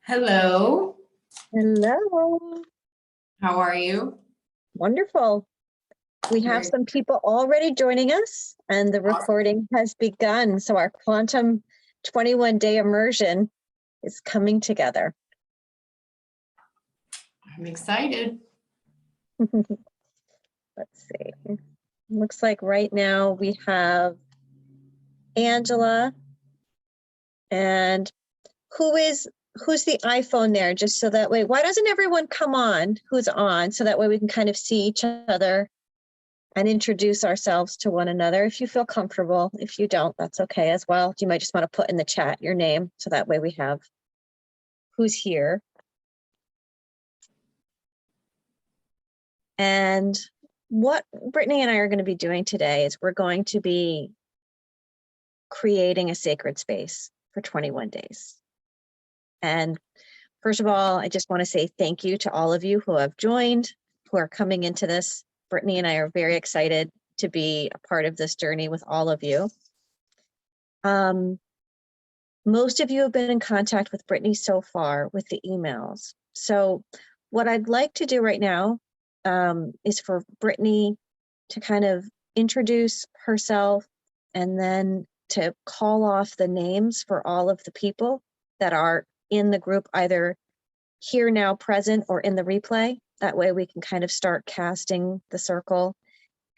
Hello, Hello. how are you? Wonderful. We have Very some people already joining us and the awesome. recording has begun. So our quantum 21-day immersion is coming together. I'm excited. Let's see. Looks like right now we have Angela. And who's the iPhone there? Just so that way, why doesn't everyone come on who's on? So that way we can kind of see each other and introduce ourselves to one another if you feel comfortable. If you don't, that's okay as well. You might just want to put in the chat your name so that way we have who's here. And what Brittany and I are going to be doing today is we're going to be creating a sacred space for 21 days. And first of all, I just want to say thank you to all of you who have joined, who are coming into this. Brittany and I are very excited to be a part of this journey with all of you. Most of you have been in contact with Brittany so far with the emails. So what I'd like to do right now is for Brittany to kind of introduce herself and then to call off the names for all of the people that are in the group, either here now present or in the replay. That way we can kind of start casting the circle.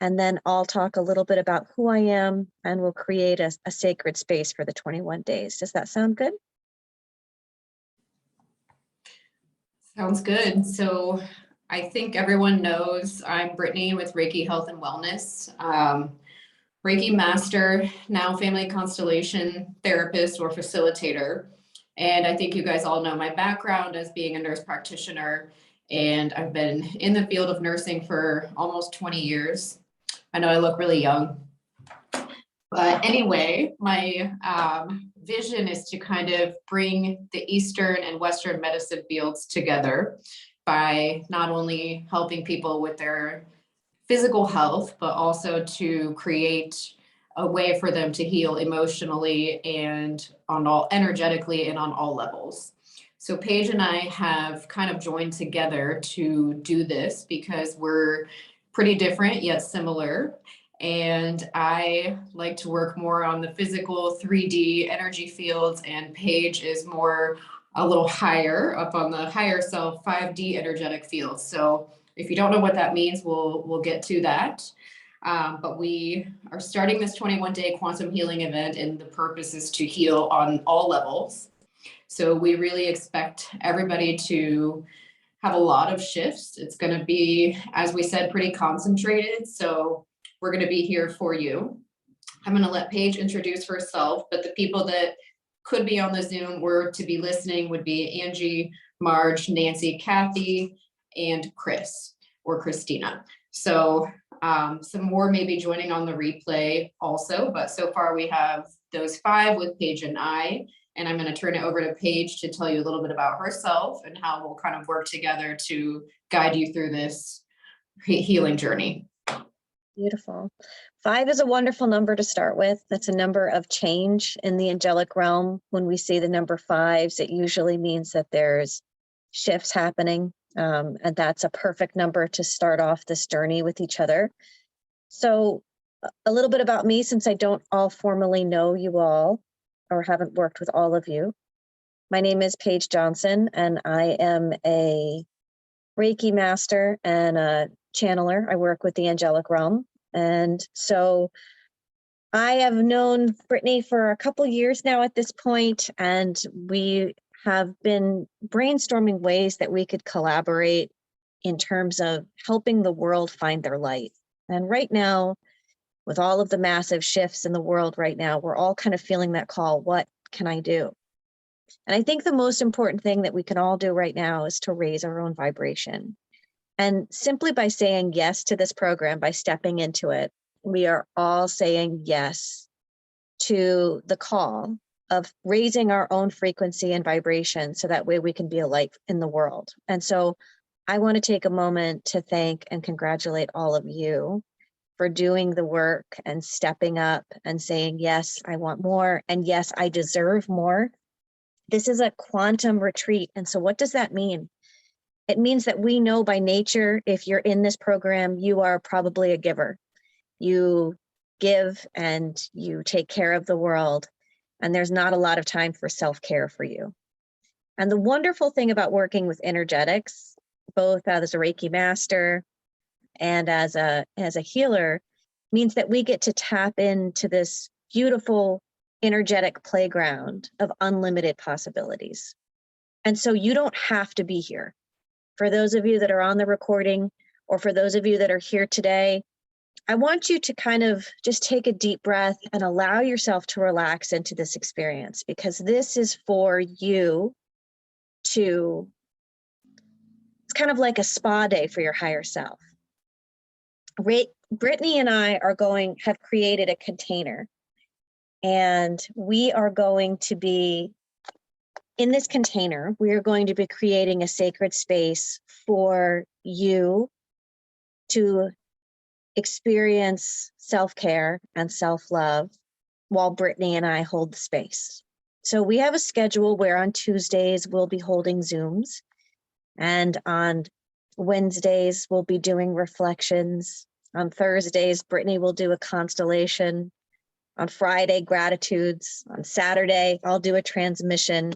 And then I'll talk a little bit about who I am and we'll create a sacred space for the 21 days. Does that sound good? Sounds good. So I think everyone knows I'm Brittany with Reiki Health and Wellness. Reiki master, now family constellation therapist or facilitator. And I think you guys all know my background as being a nurse practitioner. And I've been in the field of nursing for almost 20 years. I know I look really young. But anyway, my vision is to kind of bring the Eastern and Western medicine fields together by not only helping people with their physical health, but also to create a way for them to heal emotionally and energetically and on all levels. So Paige and I have kind of joined together to do this because we're pretty different yet similar. And I like to work more on the physical 3D energy fields, and Paige is more a little higher up on the higher self 5D energetic fields. So if you don't know what that means, we'll get to that. But we are starting this 21-day quantum healing event, and the purpose is to heal on all levels. So we really expect everybody to have a lot of shifts. It's going to be, as we said, pretty concentrated. So we're going to be here for you. I'm going to let Paige introduce herself, but the people that could be on the Zoom or to be listening would be Angie, Marge, Nancy, Kathy, and Chris or Christina. So some more may be joining on the replay also, but so far we have those 5 with Paige and I. And I'm going to turn it over to Paige to tell you a little bit about herself and how we'll kind of work together to guide you through this healing journey. Beautiful. 5 is a wonderful number to start with. That's a number of change in the angelic realm. When we see the number 5s, it usually means that there's shifts happening. And that's a perfect number to start off this journey with each other. So a little bit about me, since I don't all formally know you all or haven't worked with all of you. My name is Paige Johnson, and I am a Reiki master and a channeler. I work with the angelic realm. And so I have known Brittany for a couple years now at this point, and we have been brainstorming ways that we could collaborate in terms of helping the world find their light. And right now, with all of the massive shifts in the world right now, we're all kind of feeling that call, what can I do? And I think the most important thing that we can all do right now is to raise our own vibration. And simply by saying yes to this program, by stepping into it, we are all saying yes to the call of raising our own frequency and vibration so that way we can be a light in the world. And so I want to take a moment to thank and congratulate all of you for doing the work and stepping up and saying, yes, I want more. And yes, I deserve more. This is a quantum retreat. And so what does that mean? It means that we know by nature, if you're in this program, you are probably a giver. You give and you take care of the world. And there's not a lot of time for self-care for you. And the wonderful thing about working with energetics, both as a Reiki master and as a healer, means that we get to tap into this beautiful energetic playground of unlimited possibilities. And so you don't have to be here. For those of you that are on the recording, or for those of you that are here today, I want you to kind of just take a deep breath and allow yourself to relax into this experience, because this is for you to, it's kind of like a spa day for your higher self. Brittany and I have created a container, and we are going to be, in this container, we are going to be creating a sacred space for you to experience self-care and self-love while Brittany and I hold the space. So we have a schedule where on Tuesdays we'll be holding Zooms, and on Wednesdays we'll be doing reflections. On Thursdays, Brittany will do a constellation. On Friday, gratitudes. On Saturday, I'll do a transmission.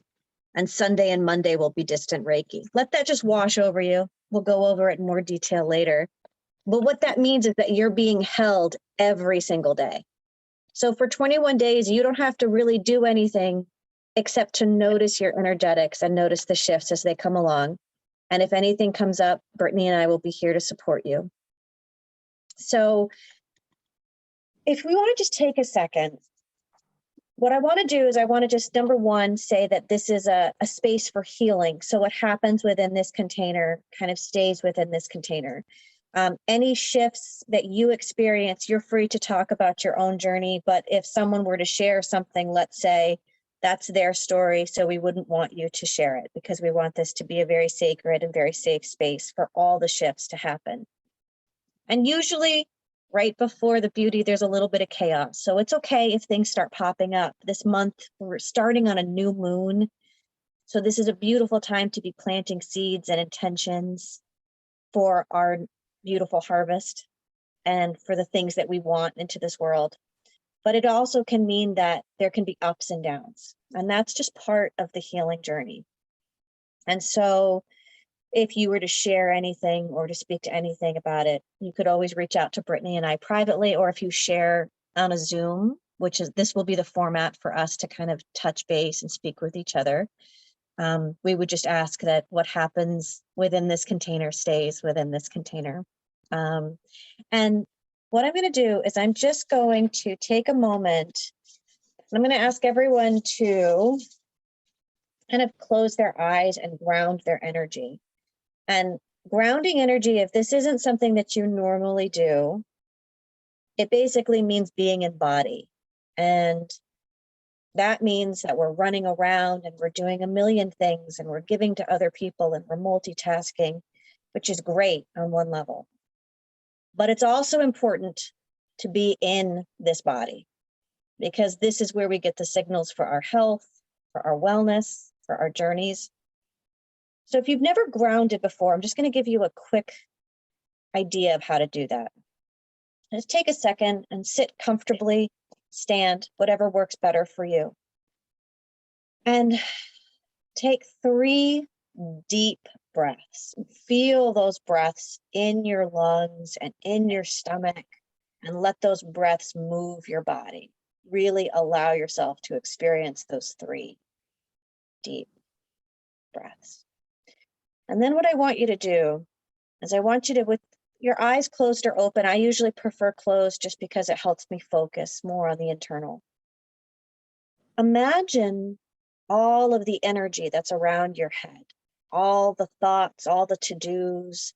And Sunday and Monday will be distant Reiki. Let that just wash over you. We'll go over it in more detail later. But what that means is that you're being held every single day. So for 21 days, you don't have to really do anything except to notice your energetics and notice the shifts as they come along. And if anything comes up, Brittany and I will be here to support you. So if we want to just take a second, what I want to do is I want to just, number one, say that this is a space for healing. So what happens within this container kind of stays within this container. Any shifts that you experience, you're free to talk about your own journey. But if someone were to share something, let's say that's their story, so we wouldn't want you to share it, because we want this to be a very sacred and very safe space for all the shifts to happen. And usually right before the beauty, there's a little bit of chaos. So it's okay if things start popping up. This month, we're starting on a new moon. So this is a beautiful time to be planting seeds and intentions for our beautiful harvest and for the things that we want into this world. But it also can mean that there can be ups and downs. And that's just part of the healing journey. And so if you were to share anything or to speak to anything about it, you could always reach out to Brittany and I privately, or if you share on a Zoom, this will be the format for us to kind of touch base and speak with each other. We would just ask that what happens within this container stays within this container. And what I'm going to do is I'm just going to take a moment. I'm going to ask everyone to kind of close their eyes and ground their energy. And grounding energy, if this isn't something that you normally do, it basically means being in body. And that means that we're running around and we're doing a million things and we're giving to other people and we're multitasking, which is great on one level. But it's also important to be in this body, because this is where we get the signals for our health, for our wellness, for our journeys. So if you've never grounded before, I'm just going to give you a quick idea of how to do that. Just take a second and sit comfortably, stand, whatever works better for you. And take 3 deep breaths. Feel those breaths in your lungs and in your stomach, and let those breaths move your body. Really allow yourself to experience those 3 deep breaths. And then what I want you to do is I want you to, with your eyes closed or open, I usually prefer closed just because it helps me focus more on the internal. Imagine all of the energy that's around your head, all the thoughts, all the to-dos,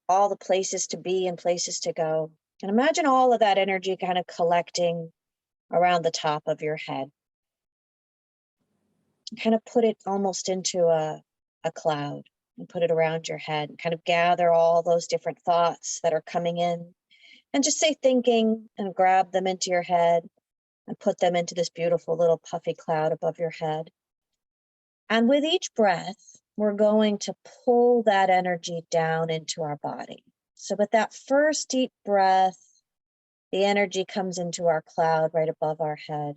all the places to be and places to go. And imagine all of that energy kind of collecting around the top of your head. Kind of put it almost into a cloud and put it around your head, and kind of gather all those different thoughts that are coming in, and just say thinking and grab them into your head and put them into this beautiful little puffy cloud above your head. And with each breath, we're going to pull that energy down into our body. So with that first deep breath, the energy comes into our cloud right above our head.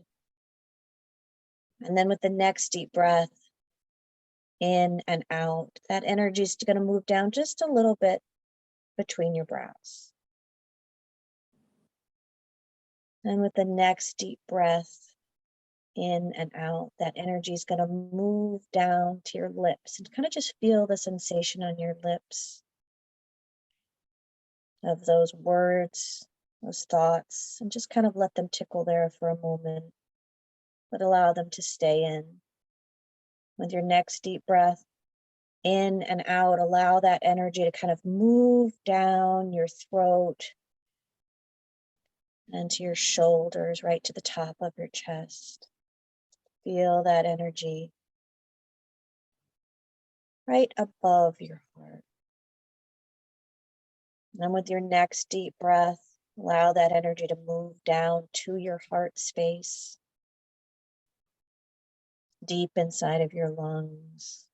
And then with the next deep breath, in and out, that energy is going to move down just a little bit between your brows. And with the next deep breath, in and out, that energy is going to move down to your lips and kind of just feel the sensation on your lips of those words, those thoughts, and just kind of let them tickle there for a moment, but allow them to stay in. With your next deep breath, in and out, allow that energy to kind of move down your throat and to your shoulders, right to the top of your chest. Feel that energy right above your heart. And with your next deep breath, allow that energy to move down to your heart space, deep inside of your lungs.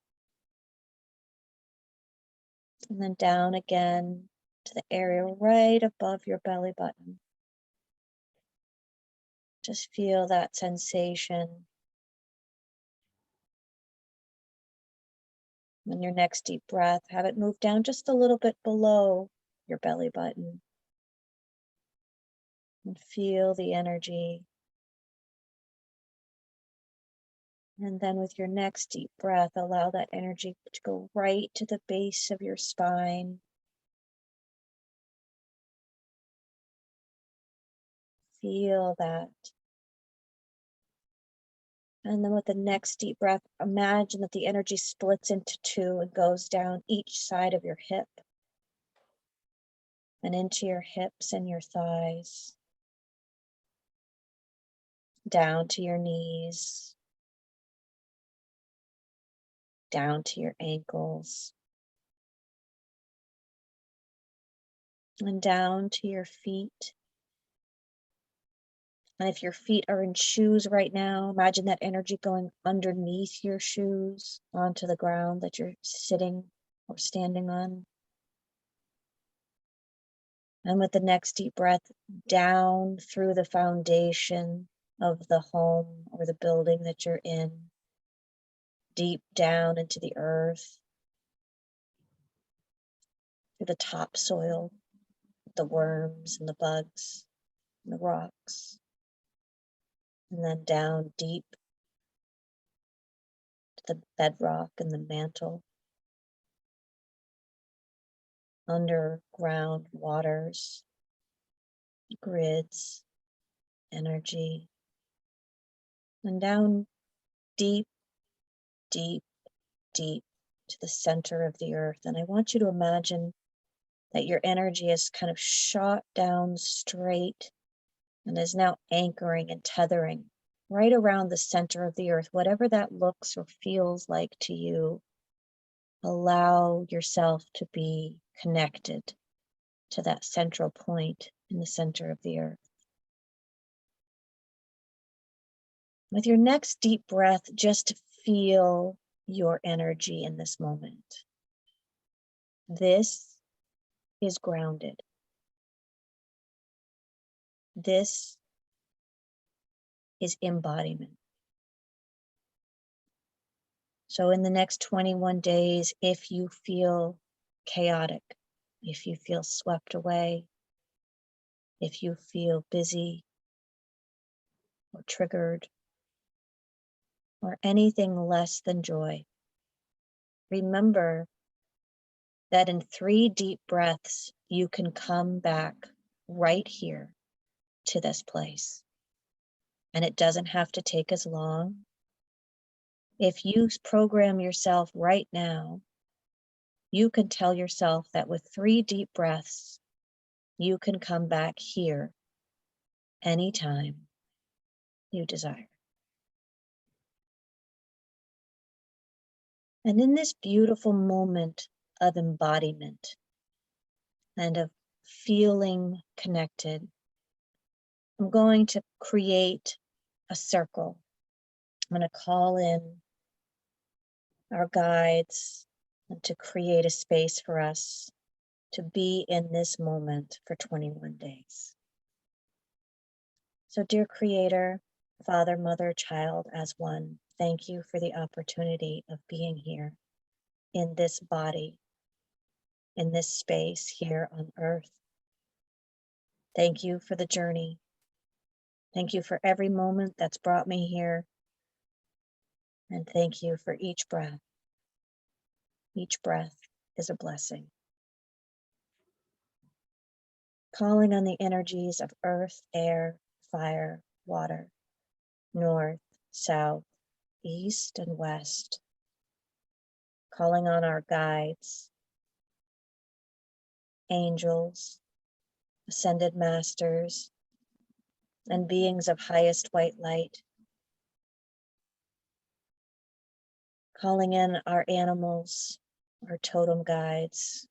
And then down again to the area right above your belly button. Just feel that sensation. On your next deep breath, have it move down just a little bit below your belly button. And feel the energy. And then with your next deep breath, allow that energy to go right to the base of your spine. Feel that. And then with the next deep breath, imagine that the energy splits into two and goes down each side of your hip and into your hips and your thighs, down to your knees, down to your ankles, and down to your feet. And if your feet are in shoes right now, imagine that energy going underneath your shoes onto the ground that you're sitting or standing on. And with the next deep breath, down through the foundation of the home or the building that you're in, deep down into the earth, through the topsoil, the worms and the bugs and the rocks, and then down deep to the bedrock and the mantle, underground waters, grids, energy, and down deep, deep, deep to the center of the earth. And I want you to imagine that your energy is kind of shot down straight and is now anchoring and tethering right around the center of the earth, whatever that looks or feels like to you. Allow yourself to be connected to that central point in the center of the earth. With your next deep breath, just feel your energy in this moment. This is grounded. This is embodiment. So in the next 21 days, if you feel chaotic, if you feel swept away, if you feel busy or triggered or anything less than joy, remember that in 3 deep breaths, you can come back right here to this place. And it doesn't have to take as long. If you program yourself right now, you can tell yourself that with 3 deep breaths, you can come back here anytime you desire. And in this beautiful moment of embodiment and of feeling connected, I'm going to create a circle. I'm going to call in our guides, and to create a space for us to be in this moment for 21 days. So, dear Creator, Father, Mother, Child as one, thank you for the opportunity of being here in this body, in this space here on earth. Thank you for the journey. Thank you for every moment that's brought me here. And thank you for each breath. Each breath is a blessing. Calling on the energies of earth, air, fire, water, north, south, east, and west. Calling on our guides, angels, ascended masters, and beings of highest white light. Calling in our animals, our totem guides,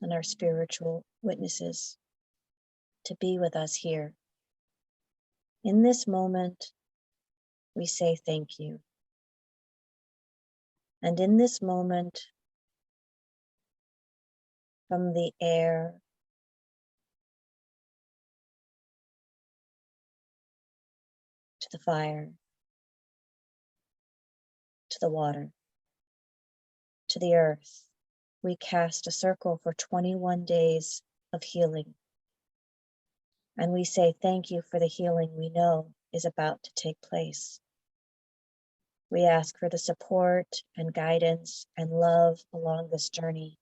and our spiritual witnesses to be with us here. In this moment, we say thank you. And in this moment, from the air to the fire, to the water, to the earth, we cast a circle for 21 days of healing. And we say thank you for the healing we know is about to take place. We ask for the support and guidance and love along this journey.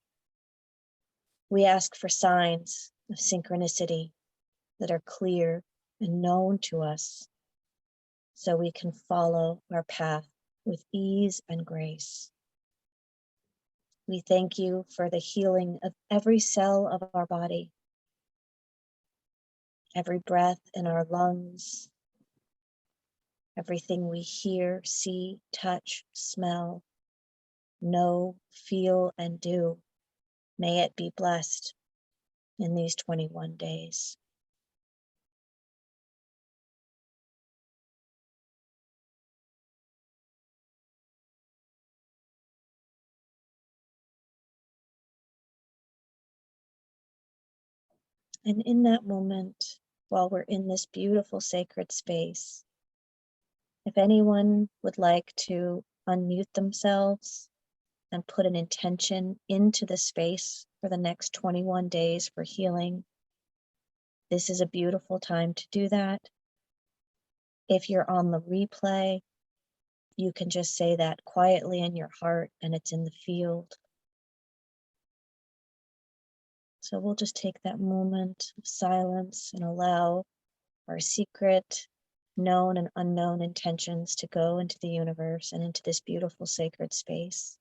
We ask for signs of synchronicity that are clear and known to us so we can follow our path with ease and grace. We thank you for the healing of every cell of our body, every breath in our lungs, everything we hear, see, touch, smell, know, feel, and do. May it be blessed in these 21 days. And in that moment, while we're in this beautiful sacred space, if anyone would like to unmute themselves and put an intention into the space for the next 21 days for healing, this is a beautiful time to do that. If you're on the replay, you can just say that quietly in your heart and it's in the field. So we'll just take that moment of silence and allow our secret, known and unknown intentions to go into the universe and into this beautiful sacred space.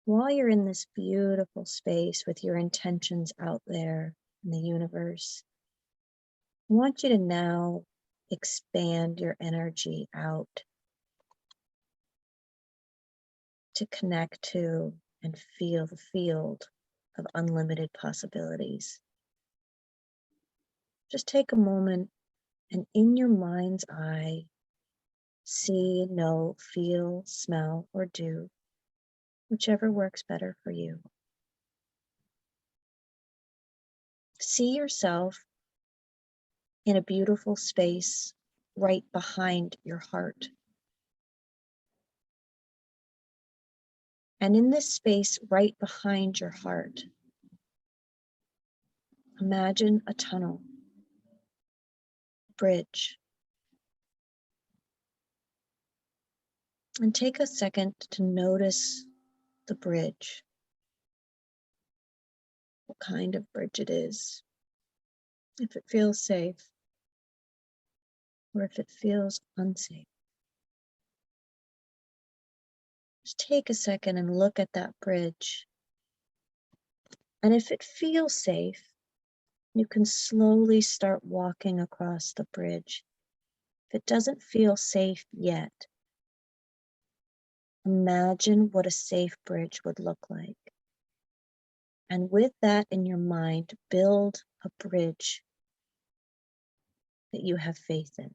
While you're in this beautiful space with your intentions out there in the universe, I want you to now expand your energy out to connect to and feel the field of unlimited possibilities. Just take a moment and in your mind's eye, see, know, feel, smell, or do, whichever works better for you. See yourself in a beautiful space right behind your heart. And in this space right behind your heart, imagine a tunnel, bridge. And take a second to notice the bridge, what kind of bridge it is, if it feels safe or if it feels unsafe. Just take a second and look at that bridge. And if it feels safe, you can slowly start walking across the bridge. If it doesn't feel safe yet, imagine what a safe bridge would look like. And with that in your mind, build a bridge that you have faith in.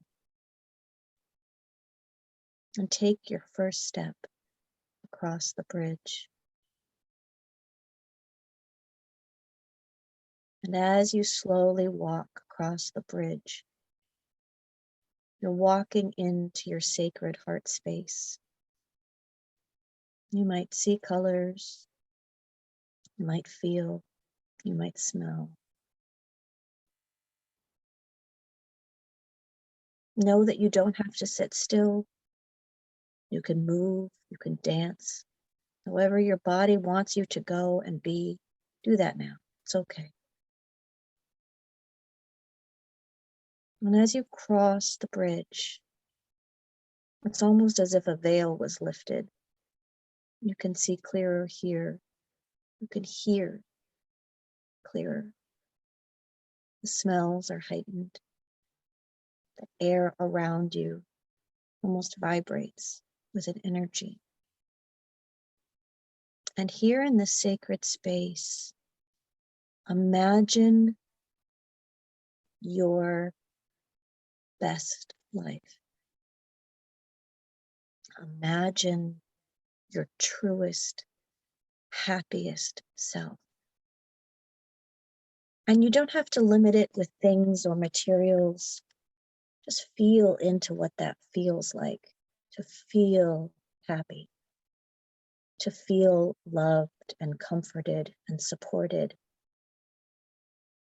And take your first step across the bridge. And as you slowly walk across the bridge, you're walking into your sacred heart space. You might see colors, you might feel, you might smell. Know that you don't have to sit still. You can move, you can dance. However your body wants you to go and be, do that now. It's okay. And as you cross the bridge, it's almost as if a veil was lifted. You can see clearer here. You can hear clearer. The smells are heightened. The air around you almost vibrates with an energy. And here in this sacred space, imagine your best life. Imagine your truest, happiest self. And you don't have to limit it with things or materials. Just feel into what that feels like, to feel happy, to feel loved and comforted and supported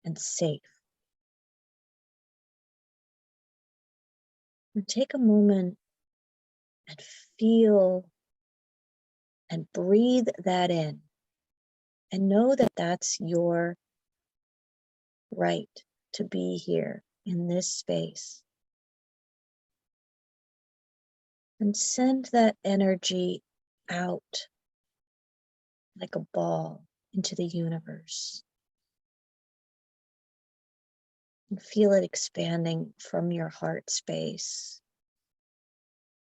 and safe. And take a moment and feel and breathe that in, and know that that's your right to be here in this space. And send that energy out like a ball into the universe. And feel it expanding from your heart space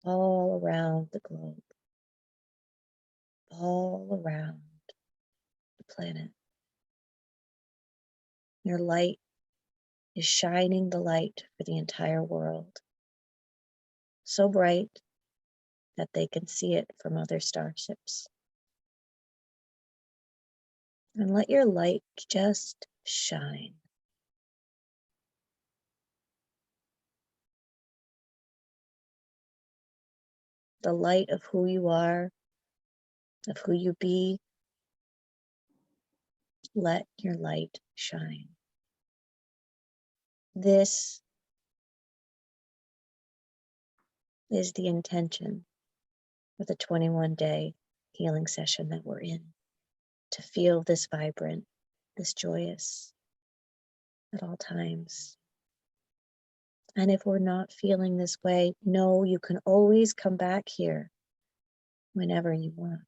all around the globe, all around the planet. Your light is shining the light for the entire world, so bright that they can see it from other starships. And let your light just shine. The light of who you are, of who you be. Let your light shine. This is the intention for the 21-day healing session that we're in. To feel this vibrant, this joyous at all times. And if we're not feeling this way, know you can always come back here whenever you want.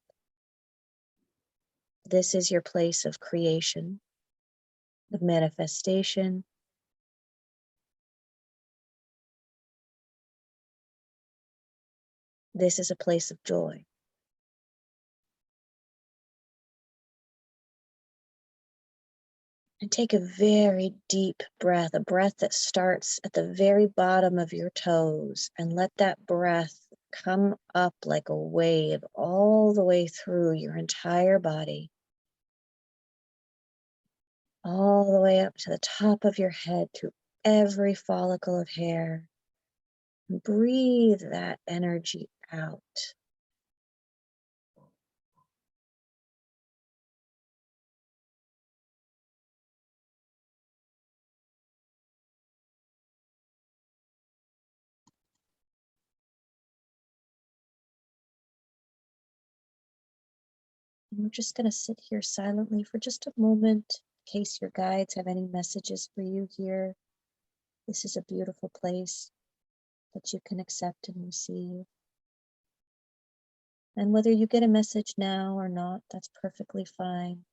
This is your place of creation, of manifestation. This is a place of joy. And take a very deep breath, a breath that starts at the very bottom of your toes, and let that breath come up like a wave all the way through your entire body, all the way up to the top of your head, to every follicle of hair. And breathe that energy out. And we're just going to sit here silently for just a moment in case your guides have any messages for you here. This is a beautiful place that you can accept and receive. And whether you get a message now or not, that's perfectly fine.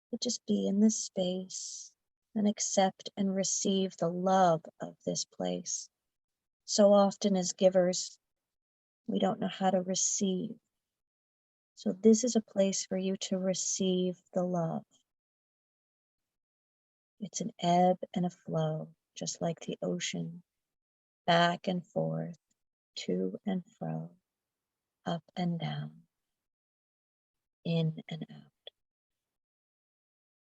But just be in this space and accept and receive the love of this place. So often as givers, we don't know how to receive So this is a place for you to receive the love. It's an ebb and a flow, just like the ocean, back and forth, to and fro, up and down, in and out.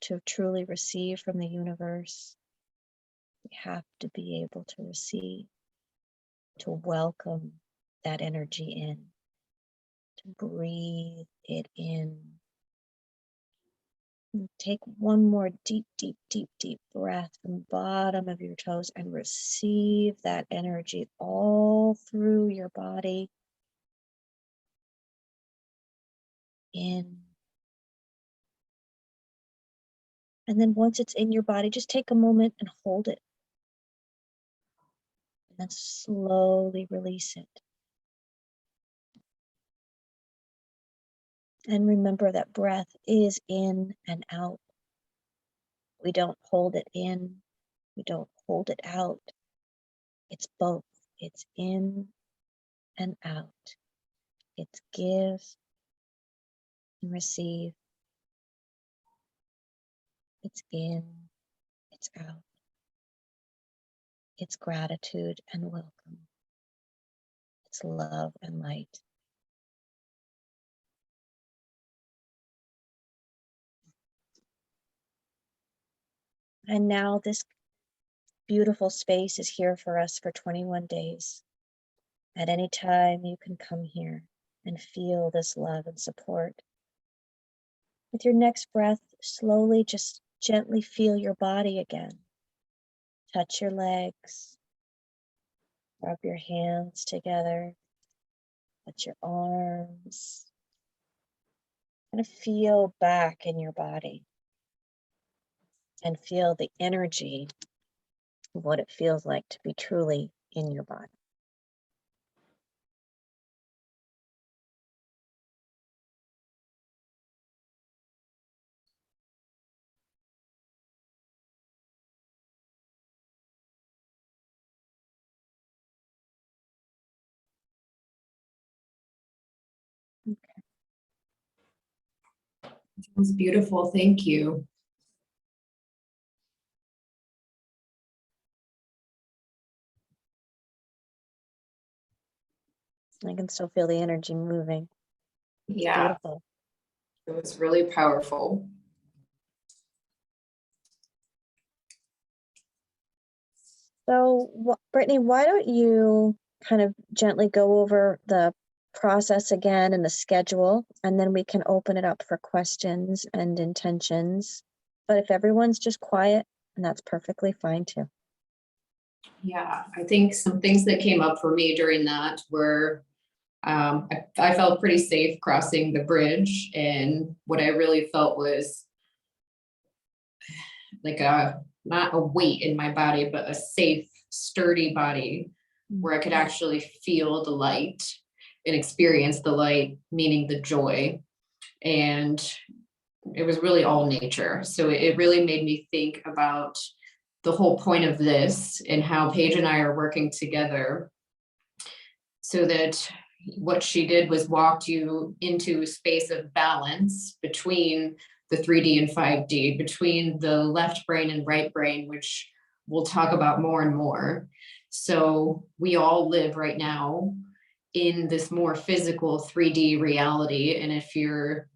To truly receive from the universe, we have to be able to receive, to welcome that energy in, to breathe it in. And take one more deep, deep, deep, deep breath from the bottom of your toes and receive that energy all through your body. In. And then once it's in your body, just take a moment and hold it. And then slowly release it. And remember that breath is in and out. We don't hold it in. We don't hold it out. It's both. It's in and out. It's give and receive. It's in, it's out. It's gratitude and welcome. It's love and light. And now this beautiful space is here for us for 21 days. At any time you can come here and feel this love and support. With your next breath, slowly just gently feel your body again. Touch your legs, rub your hands together, touch your arms. Kind of feel back in your body and feel the energy of what it feels like to be truly in your body. It was beautiful. Thank you. I can still feel the energy moving. It's Yeah, beautiful. it was really powerful. So, Brittany, why don't you kind of gently go over the process again and the schedule, and then we can open it up for questions and intentions. But if everyone's just quiet, and that's perfectly fine too. Yeah, I think some things that came up for me during that were I felt pretty safe crossing the bridge, and what I really felt was like not a weight in my body, but a safe, sturdy body where I could actually feel the light and experience the light, meaning the joy. And it was really all nature. So it really made me think about the whole point of this and how Paige and I are working together so that what she did was walked you into a space of balance between the 3D and 5D, between the left brain and right brain, which we'll talk about more and more. So we all live right now in this more physical 3D reality. And if you're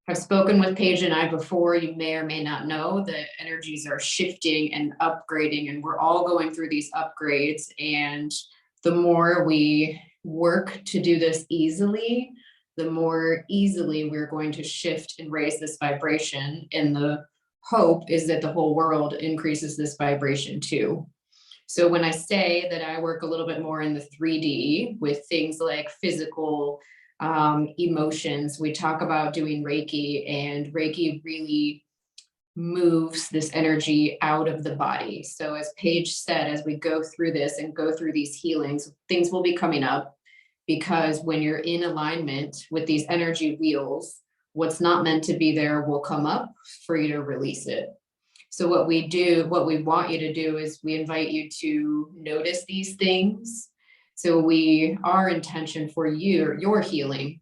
have spoken with Paige and I before, you may or may not know that energies are shifting and upgrading, and we're all going through these upgrades. And the more we work to do this easily, the more easily we're going to shift and raise this vibration. And the hope is that the whole world increases this vibration too. So when I say that I work a little bit more in the 3D with things like physical emotions, we talk about doing Reiki, and Reiki really moves this energy out of the body. So as Paige said, as we go through this and go through these healings, things will be coming up, because when you're in alignment with these energy wheels, what's not meant to be there will come up for you to release it. So what we want you to do is we invite you to notice these things. So our intention for your healing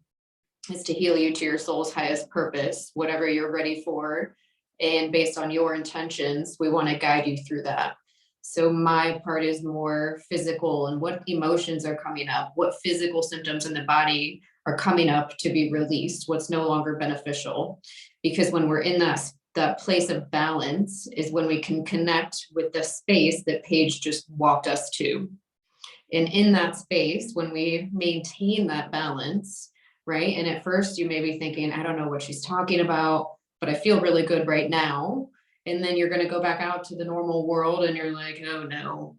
is to heal you to your soul's highest purpose, whatever you're ready for. And based on your intentions, we want to guide you through that. So my part is more physical and what emotions are coming up, what physical symptoms in the body are coming up to be released, what's no longer beneficial. Because when we're in that place of balance is when we can connect with the space that Paige just walked us to. And in that space, when we maintain that balance, right? And at first you may be thinking, I don't know what she's talking about, but I feel really good right now. And then you're going to go back out to the normal world and you're like, oh no,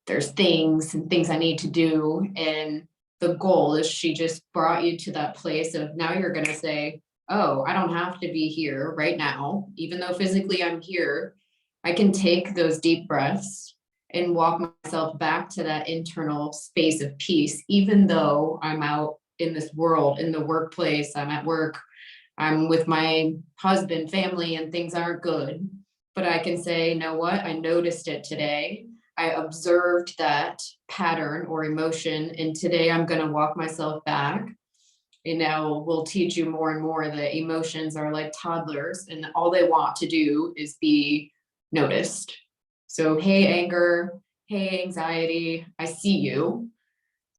there's things and things I need to do. And the goal is she just brought you to that place of now you're going to say, oh, I don't have to be here right now. Even though physically I'm here, I can take those deep breaths and walk myself back to that internal space of peace, even though I'm out in this world, in the workplace, I'm at work, I'm with my husband, family, and things aren't good. But I can say, you know what? I noticed it today. I observed that pattern or emotion, and today I'm going to walk myself back. You know, we'll teach you more and more that emotions are like toddlers, and all they want to do is be noticed. So, hey, anger, hey, anxiety, I see you.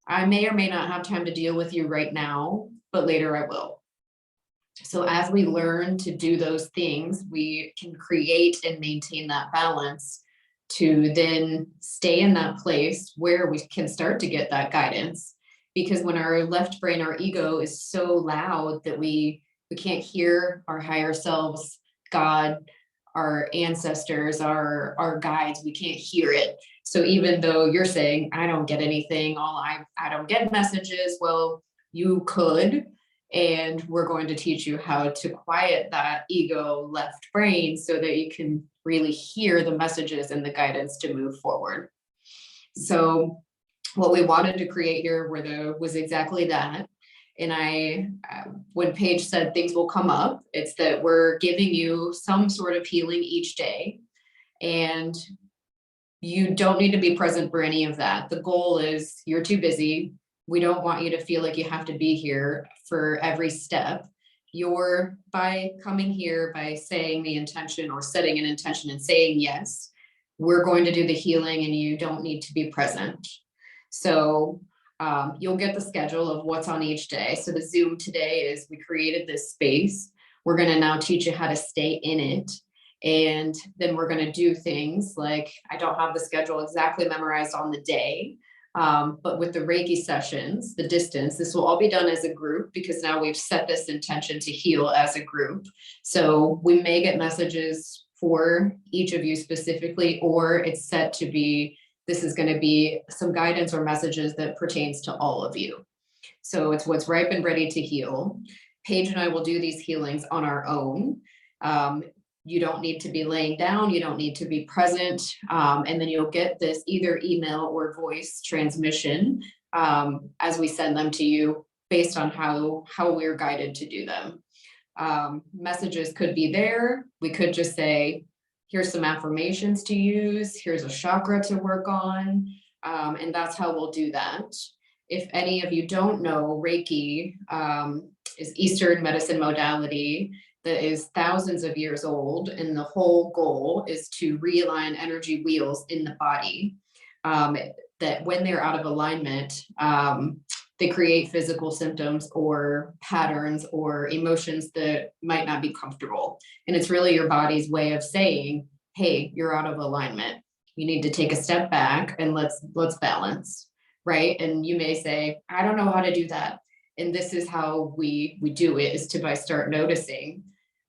I may or may not have time to deal with you right now, but later I will. So as we learn to do those things, we can create and maintain that balance to then stay in that place where we can start to get that guidance. Because when our left brain, our ego is so loud that we can't hear our higher selves, God, our ancestors, our guides, we can't hear it. So even though you're saying, I don't get anything, I don't get messages, well, you could. And we're going to teach you how to quiet that ego left brain so that you can really hear the messages and the guidance to move forward. So what we wanted to create here was exactly that. And when Paige said things will come up, it's that we're giving you some sort of healing each day. And you don't need to be present for any of that. The goal is you're too busy. We don't want you to feel like you have to be here for every step. You're by coming here, by saying the intention or setting an intention and saying yes, we're going to do the healing and you don't need to be present. So you'll get the schedule of what's on each day. So the Zoom today is we created this space. We're going to now teach you how to stay in it. And then we're going to do things like, I don't have the schedule exactly memorized on the day, but with the Reiki sessions, the distance, this will all be done as a group because now we've set this intention to heal as a group. So we may get messages for each of you specifically, or it's set to be, this is going to be some guidance or messages that pertains to all of you. So it's what's ripe and ready to heal. Paige and I will do these healings on our own. You don't need to be laying down. You don't need to be present. And then you'll get this either email or voice transmission as we send them to you based on how we're guided to do them. Messages could be there. We could just say, here's some affirmations to use. Here's a chakra to work on. And that's how we'll do that. If any of you don't know, Reiki is Eastern medicine modality that is thousands of years old. And the whole goal is to realign energy wheels in the body that when they're out of alignment, they create physical symptoms or patterns or emotions that might not be comfortable. And it's really your body's way of saying, hey, you're out of alignment. You need to take a step back and let's balance, right? And you may say, I don't know how to do that. And this is how we do it, is to by start noticing.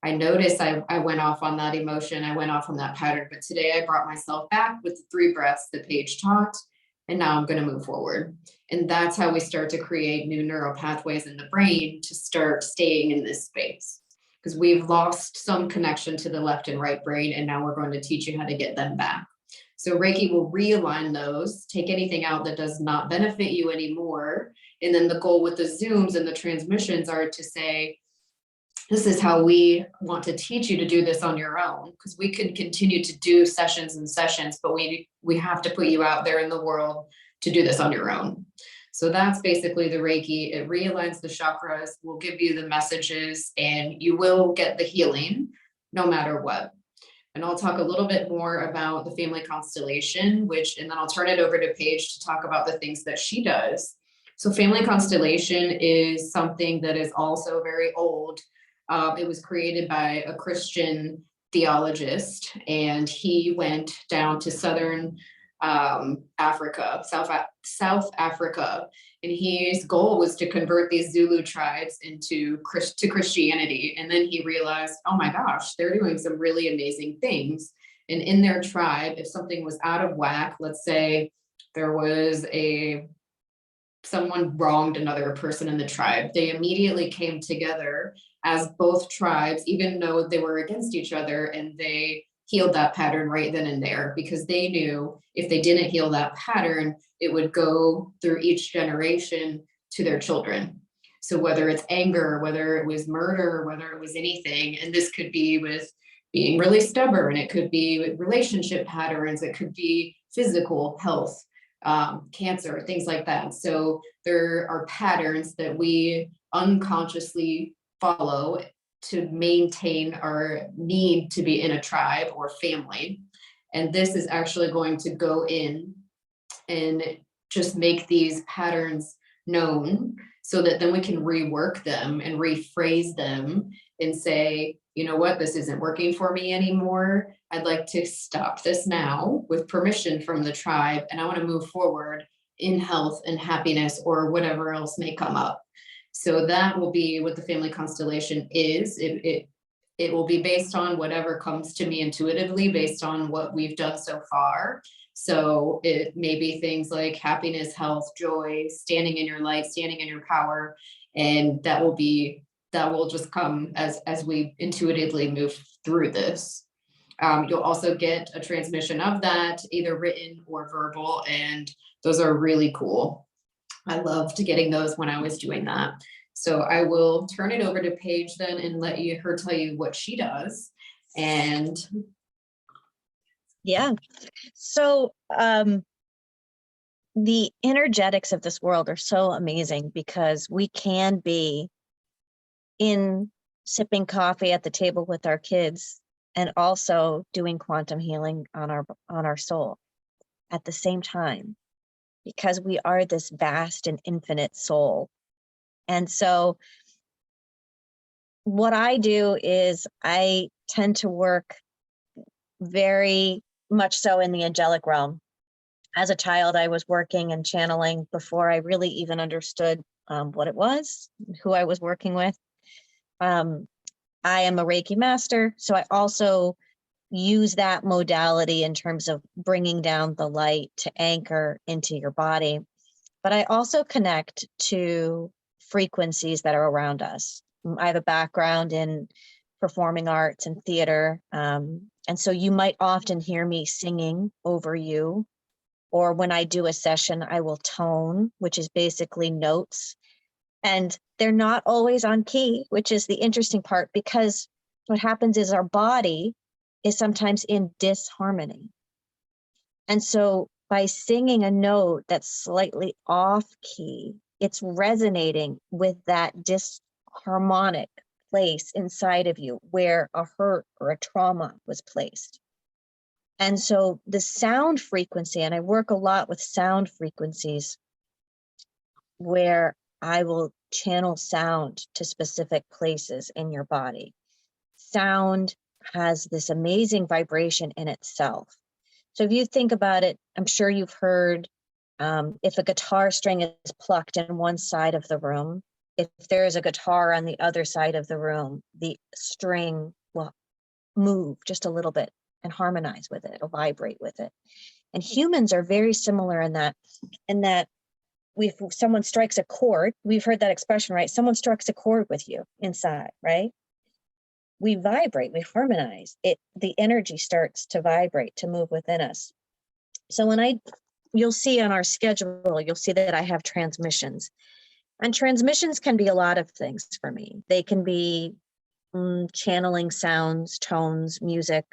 I noticed I went off on that emotion. I went off on that pattern, but today I brought myself back with the 3 breaths that Paige taught. And now I'm going to move forward. And that's how we start to create new neural pathways in the brain to start staying in this space. Because we've lost some connection to the left and right brain. And now we're going to teach you how to get them back. So Reiki will realign those, take anything out that does not benefit you anymore. And then the goal with the Zooms and the transmissions are to say, this is how we want to teach you to do this on your own, because we could continue to do sessions and sessions, but we have to put you out there in the world to do this on your own. So that's basically the Reiki. It realigns the chakras, will give you the messages, and you will get the healing no matter what. And I'll talk a little bit more about the family constellation, and then I'll turn it over to Paige to talk about the things that she does. So family constellation is something that is also very old. It was created by a Christian theologist, and he went down to southern Africa, South Africa, and his goal was to convert these Zulu tribes to Christianity. And then he realized, oh my gosh, they're doing some really amazing things. And in their tribe, if something was out of whack, let's say there was someone wronged another person in the tribe, they immediately came together as both tribes, even though they were against each other, and they healed that pattern right then and there, because they knew if they didn't heal that pattern, it would go through each generation to their children. So whether it's anger, whether it was murder, whether it was anything, and this could be with being really stubborn, it could be with relationship patterns, it could be physical health, cancer, things like that. So there are patterns that we unconsciously follow to maintain our need to be in a tribe or family. And this is actually going to go in and just make these patterns known, so that then we can rework them and rephrase them and say, you know what, this isn't working for me anymore. I'd like to stop this now with permission from the tribe, and I want to move forward in health and happiness or whatever else may come up. So that will be what the family constellation is. It will be based on whatever comes to me intuitively, based on what we've done so far. So it may be things like happiness, health, joy, standing in your light, standing in your power, and that will just come as we intuitively move through this. You'll also get a transmission of that, either written or verbal, and those are really cool. I loved getting those when I was doing that. So I will turn it over to Paige then and let her tell you what she does. And Yeah. So the energetics of this world are so amazing, because we can be in sipping coffee at the table with our kids and also doing quantum healing on our soul at the same time, because we are this vast and infinite soul. And so what I do is I tend to work very much so in the angelic realm. As a child, I was working and channeling before I really even understood what it was, who I was working with. I am a Reiki master, so I also use that modality in terms of bringing down the light to anchor into your body. But I also connect to frequencies that are around us. I have a background in performing arts and theater. And so you might often hear me singing over you, or when I do a session, I will tone, which is basically notes. And they're not always on key, which is the interesting part, because what happens is our body is sometimes in disharmony. And so by singing a note that's slightly off key, it's resonating with that disharmonic place inside of you where a hurt or a trauma was placed. And so the sound frequency, and I work a lot with sound frequencies, where I will channel sound to specific places in your body. Sound has this amazing vibration in itself. So if you think about it, I'm sure you've heard, if a guitar string is plucked in one side of the room, if there is a guitar on the other side of the room, the string will move just a little bit and harmonize with it, or vibrate with it. And humans are very similar in that if someone strikes a chord, we've heard that expression, right? Someone strikes a chord with you inside, right? We vibrate, we harmonize. The energy starts to vibrate, to move within us. So you'll see on our schedule, you'll see that I have transmissions. And transmissions can be a lot of things for me. They can be channeling sounds, tones, music.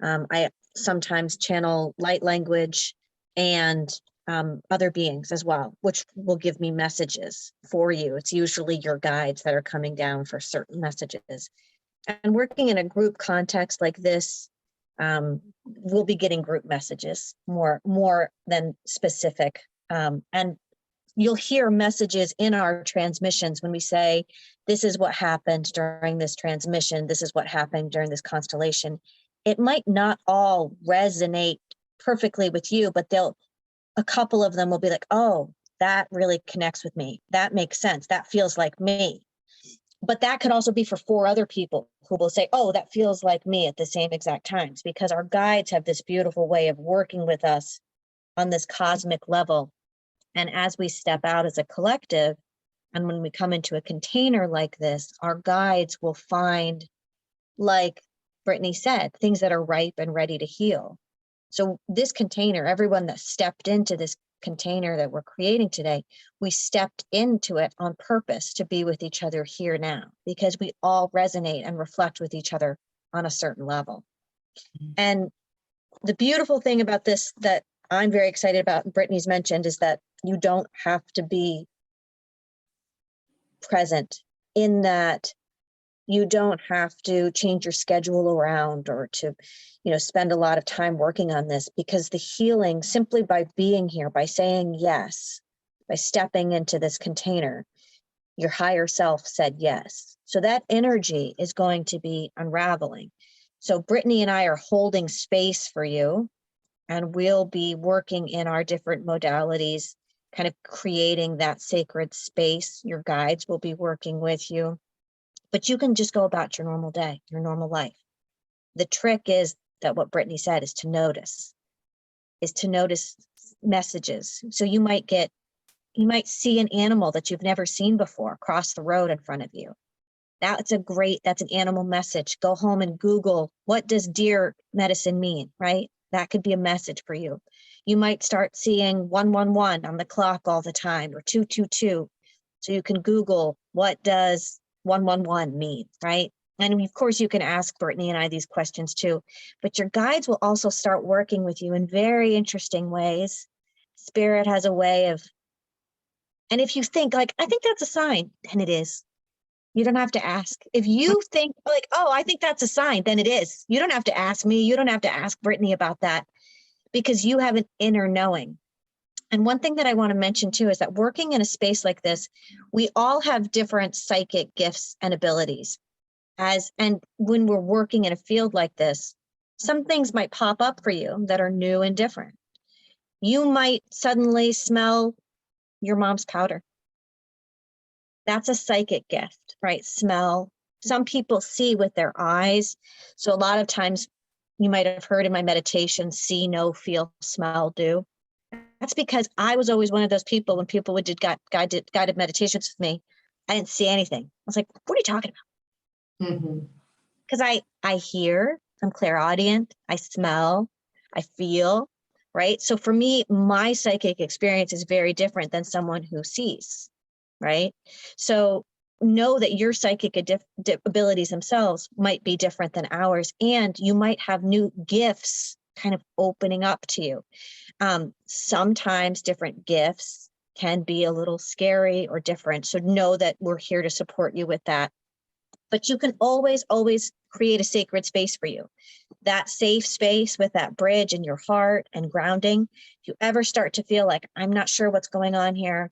I sometimes channel light language and other beings as well, which will give me messages for you. It's usually your guides that are coming down for certain messages. And working in a group context like this, we'll be getting group messages more than specific. And you'll hear messages in our transmissions when we say, this is what happened during this transmission. This is what happened during this constellation. It might not all resonate perfectly with you, but a couple of them will be like, oh, that really connects with me. That makes sense. That feels like me. But that could also be for 4 other people who will say, oh, that feels like me at the same exact times, because our guides have this beautiful way of working with us on this cosmic level. And as we step out as a collective, and when we come into a container like this, our guides will find, like Brittany said, things that are ripe and ready to heal. So this container, everyone that stepped into this container that we're creating today, we stepped into it on purpose to be with each other here now, because we all resonate and reflect with each other on a certain level. And the beautiful thing about this that I'm very excited about, and Brittany's mentioned, is that you don't have to be present, in that you don't have to change your schedule around or to, spend a lot of time working on this, because the healing, simply by being here, by saying yes, by stepping into this container, your higher self said yes. So that energy is going to be unraveling. So Brittany and I are holding space for you, and we'll be working in our different modalities, kind of creating that sacred space. Your guides will be working with you, but you can just go about your normal day, your normal life. The trick is that what Brittany said is to notice messages. So you might see an animal that you've never seen before cross the road in front of you. That's an animal message. Go home and Google, what does deer medicine mean, right? That could be a message for you. You might start seeing 111 on the clock all the time, or 222. So you can Google, what does 111 mean, right? And of course you can ask Brittany and I these questions too, but your guides will also start working with you in very interesting ways. Spirit has a way of, and if you think like, I think that's a sign, then it is. You don't have to ask. If you think like, oh, I think that's a sign, then it is. You don't have to ask me. You don't have to ask Brittany about that, because you have an inner knowing. And one thing that I want to mention too is that working in a space like this, we all have different psychic gifts and abilities. And when we're working in a field like this, some things might pop up for you that are new and different. You might suddenly smell your mom's powder. That's a psychic gift, right? Smell. Some people see with their eyes. So a lot of times you might have heard in my meditation, see, know, feel, smell, do. That's because I was always one of those people, when people would do guided meditations with me, I didn't see anything. I was like, what are you talking about? Because I hear, I'm clairaudient, I smell, I feel, right? So for me, my psychic experience is very different than someone who sees, right? So know that your psychic abilities themselves might be different than ours, and you might have new gifts kind of opening up to you. Sometimes different gifts can be a little scary or different. So know that we're here to support you with that. But you can always create a sacred space for you. That safe space with that bridge in your heart and grounding. If you ever start to feel like, I'm not sure what's going on here,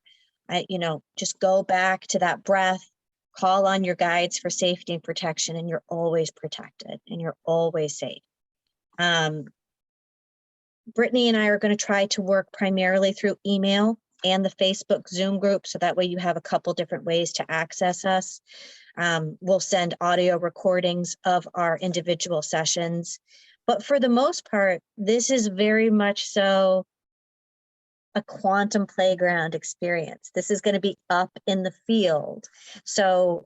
just go back to that breath, call on your guides for safety and protection, and you're always protected and you're always safe. Brittany and I are going to try to work primarily through email and the Facebook Zoom group, so that way you have a couple different ways to access us. We'll send audio recordings of our individual sessions, but for the most part, this is very much so a quantum playground experience. This is going to be up in the field. So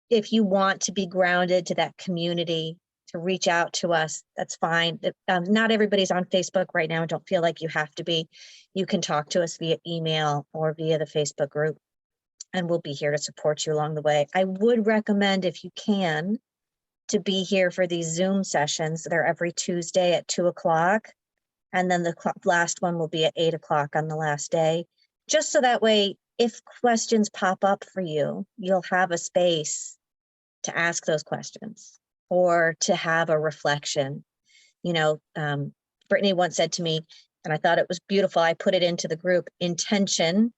if you want to be grounded to that community, to reach out to us, that's fine. Not everybody's on Facebook right now. Don't feel like you have to be. You can talk to us via email or via the Facebook group, and we'll be here to support you along the way. I would recommend, if you can, to be here for these Zoom sessions. They're every Tuesday at 2 o'clock. And then the last one will be at 8 o'clock on the last day, just so that way, if questions pop up for you, you'll have a space to ask those questions or to have a reflection. You know, Brittany once said to me, and I thought it was beautiful, I put it into the group, intention,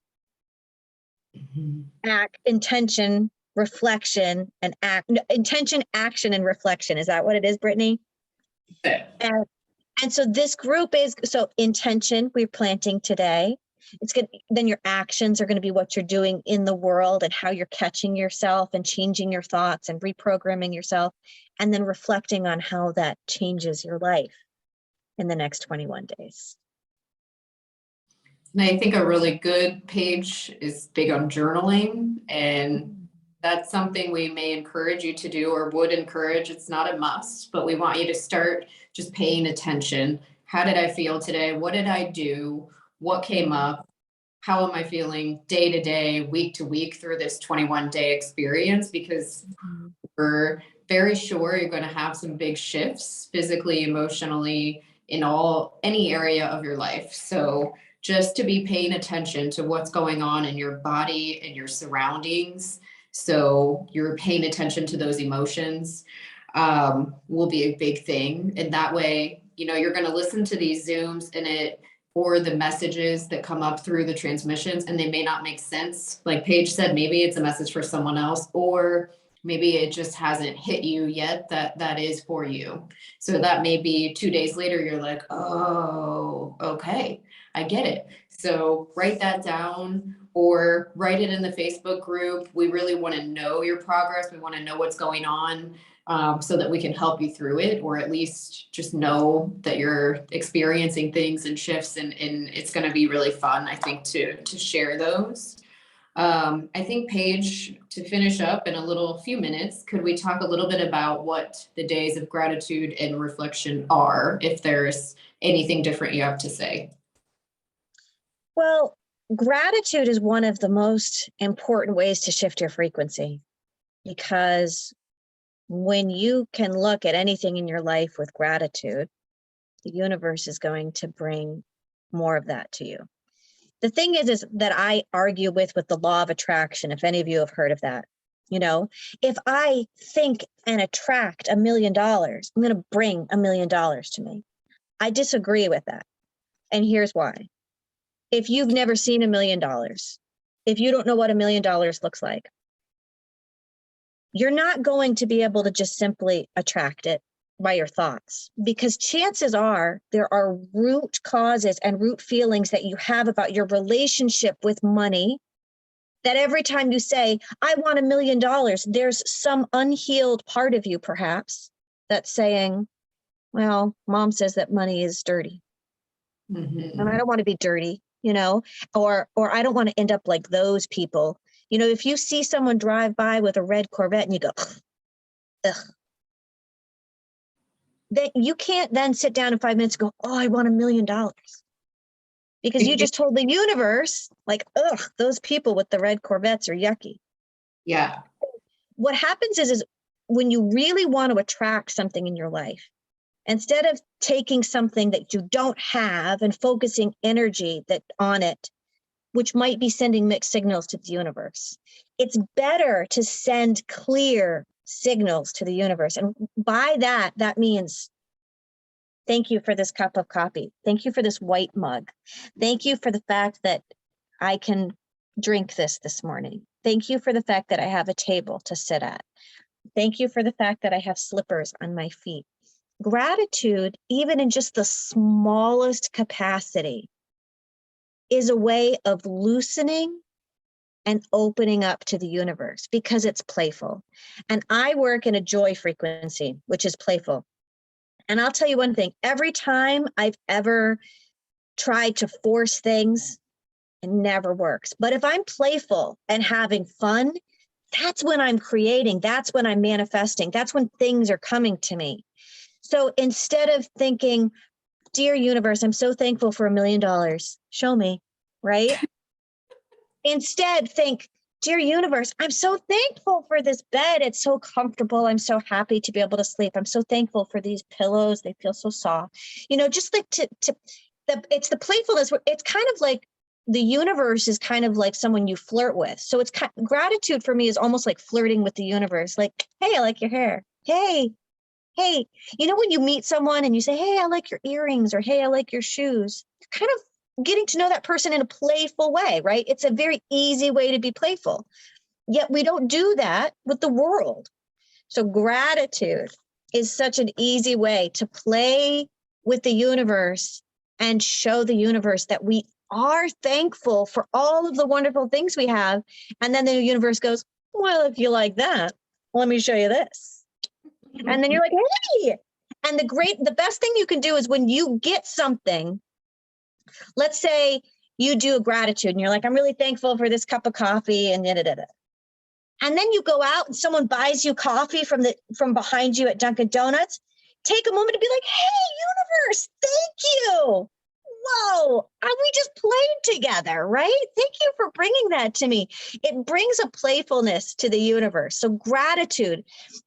intention, reflection, and act. No, intention, action, and reflection. Is that what it is, Brittany? Yeah. And so this group is, so intention, we're planting today. It's good. Then your actions are going to be what you're doing in the world and how you're catching yourself and changing your thoughts and reprogramming yourself. And then reflecting on how that changes your life in the next 21 days. And I think a really good page is big on journaling, and that's something we may encourage you to do or would encourage. It's not a must, but we want you to start just paying attention. How did I feel today? What did I do? What came up? How am I feeling day to day, week to week through this 21-day experience? Because we're very sure you're going to have some big shifts physically, emotionally, in any area of your life. So just to be paying attention to what's going on in your body and your surroundings. So you're paying attention to those emotions will be a big thing. And that way, you're going to listen to these Zooms or the messages that come up through the transmissions, and they may not make sense. Like Paige said, maybe it's a message for someone else, or maybe it just hasn't hit you yet that is for you. So that may be 2 days later, you're like, oh, okay, I get it. So write that down or write it in the Facebook group. We really want to know your progress. We want to know what's going on. So that we can help you through it, or at least just know that you're experiencing things and shifts, and it's going to be really fun, I think, to share those. I think, Paige, to finish up in a few minutes, could we talk a little bit about what the days of gratitude and reflection are, if there's anything different you have to say? Well, gratitude is one of the most important ways to shift your frequency, because when you can look at anything in your life with gratitude, the universe is going to bring more of that to you. The thing is that I argue with the law of attraction, if any of you have heard of that. If I think and attract $1 million, I'm going to bring $1 million to me. I disagree with that. And here's why. If you've never seen $1 million, if you don't know what $1 million looks like, you're not going to be able to just simply attract it by your thoughts, because chances are there are root causes and root feelings that you have about your relationship with money, that every time you say, I want $1 million, there's some unhealed part of you perhaps that's saying, well, mom says that money is dirty. And I don't want to be dirty, or I don't want to end up like those people. If you see someone drive by with a red Corvette and you go, ugh, that you can't then sit down in 5 minutes and go, oh, I want $1 million. Because you just told the universe, like, ugh, those people with the red Corvettes are yucky. Yeah. What happens is when you really want to attract something in your life, instead of taking something that you don't have and focusing energy on it, which might be sending mixed signals to the universe, it's better to send clear signals to the universe. And by that means, thank you for this cup of coffee. Thank you for this white mug. Thank you for the fact that I can drink this morning. Thank you for the fact that I have a table to sit at. Thank you for the fact that I have slippers on my feet. Gratitude, even in just the smallest capacity, is a way of loosening and opening up to the universe, because it's playful. And I work in a joy frequency, which is playful. And I'll tell you one thing, every time I've ever tried to force things, it never works. But if I'm playful and having fun, that's when I'm creating, that's when I'm manifesting, that's when things are coming to me. So instead of thinking, dear universe, I'm so thankful for $1 million, show me, right? Instead, think, dear universe, I'm so thankful for this bed. It's so comfortable. I'm so happy to be able to sleep. I'm so thankful for these pillows. They feel so soft. Just like it's the playfulness where it's kind of like the universe is kind of like someone you flirt with. So it's gratitude for me is almost like flirting with the universe. Like, hey, I like your hair. Hey, when you meet someone and you say, hey, I like your earrings, or hey, I like your shoes, you're kind of getting to know that person in a playful way, right? It's a very easy way to be playful. Yet we don't do that with the world. So gratitude is such an easy way to play with the universe and show the universe that we are thankful for all of the wonderful things we have. And then the universe goes, well, if you like that, let me show you this. And then you're like, hey, and the best thing you can do is when you get something, let's say you do a gratitude and you're like, I'm really thankful for this cup of coffee and da-da-da-da. And then you go out and someone buys you coffee from behind you at Dunkin' Donuts. Take a moment to be like, hey, universe, thank you. Whoa, we just played together, right? Thank you for bringing that to me. It brings a playfulness to the universe. So gratitude,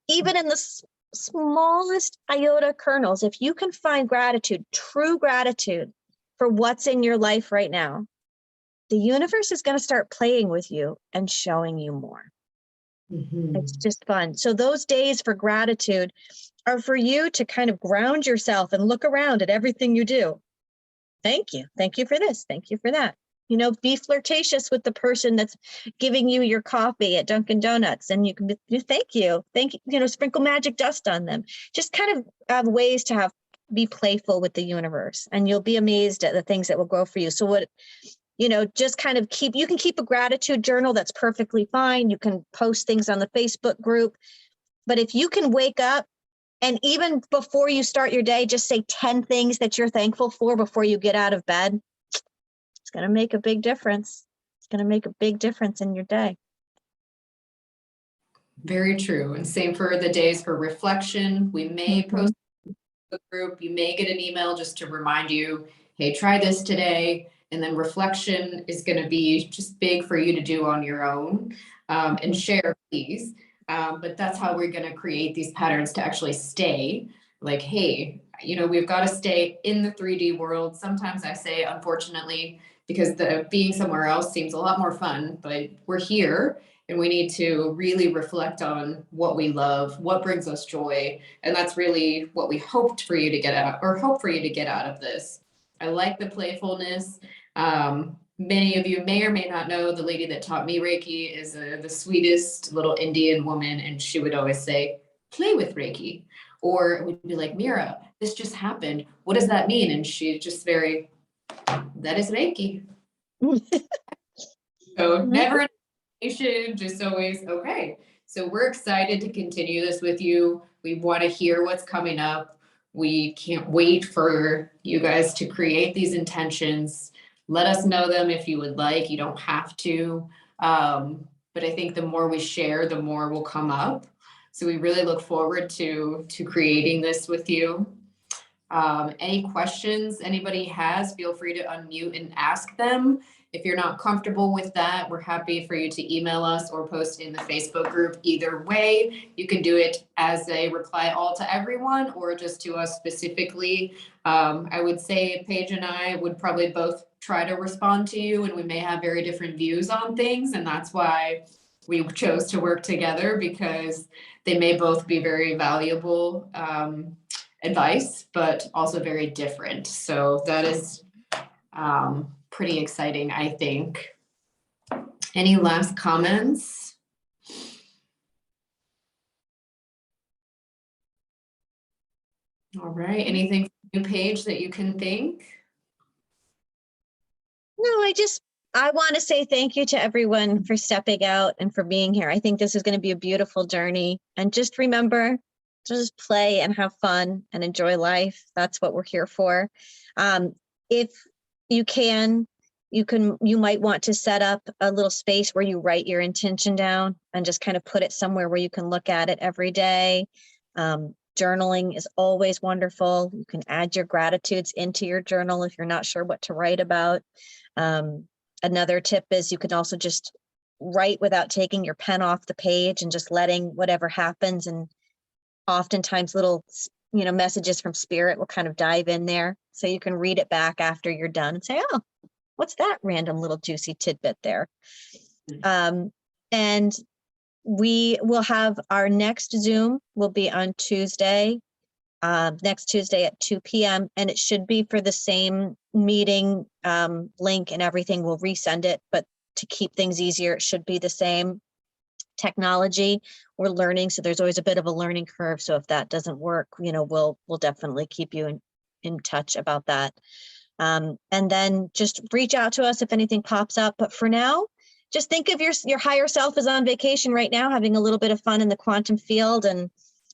even in the smallest iota kernels, if you can find gratitude, true gratitude for what's in your life right now, the universe is going to start playing with you and showing you more. It's just fun. So those days for gratitude are for you to kind of ground yourself and look around at everything you do. Thank you. Thank you for this. Thank you for that. Be flirtatious with the person that's giving you your coffee at Dunkin' Donuts, and you can be, thank you, sprinkle magic dust on them. Just kind of have ways to be playful with the universe, and you'll be amazed at the things that will grow for you. So just kind of you can keep a gratitude journal. That's perfectly fine. You can post things on the Facebook group, but if you can wake up and even before you start your day, just say 10 things that you're thankful for before you get out of bed, it's going to make a big difference. It's going to make a big difference in your day. Very true. And same for the days for reflection. We may post the group, you may get an email just to remind you, hey, try this today. And then reflection is going to be just big for you to do on your own, and share, please. But that's how we're going to create these patterns to actually stay. Like, hey, we've got to stay in the 3D world. Sometimes I say, unfortunately, because the being somewhere else seems a lot more fun, but we're here and we need to really reflect on what we love, what brings us joy. And that's really what we hoped for you to get out, or hope for you to get out of this. I like the playfulness. Many of you may or may not know the lady that taught me Reiki is the sweetest little Indian woman. And she would always say, play with Reiki. Or it would be like, Mira, this just happened. What does that mean? And she's just that is Reiki. So never just always, okay. So we're excited to continue this with you. We want to hear what's coming up. We can't wait for you guys to create these intentions. Let us know them if you would like. You don't have to. But I think the more we share, the more will come up. So we really look forward to creating this with you. Any questions anybody has, feel free to unmute and ask them. If you're not comfortable with that, we're happy for you to email us or post in the Facebook group. Either way, you can do it as a reply all to everyone or just to us specifically. I would say Paige and I would probably both try to respond to you, and we may have very different views on things. And that's why we chose to work together, because they may both be very valuable advice, but also very different. So that is pretty exciting, I think. Any last comments? All right. Anything new Paige that you can think? No, I want to say thank you to everyone for stepping out and for being here. I think this is going to be a beautiful journey. And just remember to just play and have fun and enjoy life. That's what we're here for. If you can, you might want to set up a little space where you write your intention down and just kind of put it somewhere where you can look at it every day. Journaling is always wonderful. You can add your gratitudes into your journal if you're not sure what to write about. Another tip is you can also just write without taking your pen off the page and just letting whatever happens. And oftentimes little, messages from spirit will kind of dive in there. So you can read it back after you're done and say, oh, what's that random little juicy tidbit there? And we will have our next Zoom will be on Tuesday, next Tuesday at 2 p.m. And it should be for the same meeting link and everything. We'll resend it, but to keep things easier, it should be the same technology. We're learning, so there's always a bit of a learning curve. So if that doesn't work, we'll definitely keep you in touch about that. And then just reach out to us if anything pops up. But for now, just think of your higher self is on vacation right now, having a little bit of fun in the quantum field. And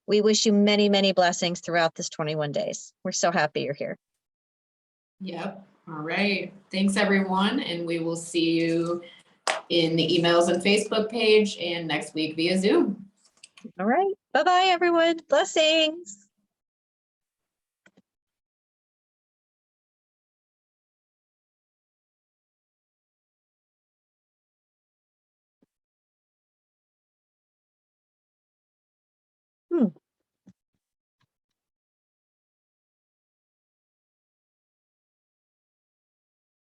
we wish you many, many blessings throughout this 21 days. We're so happy you're here. Yep. All right. Thanks, everyone. And we will see you in the emails and Facebook page and next week via Zoom. All right. Bye-bye, everyone. Blessings.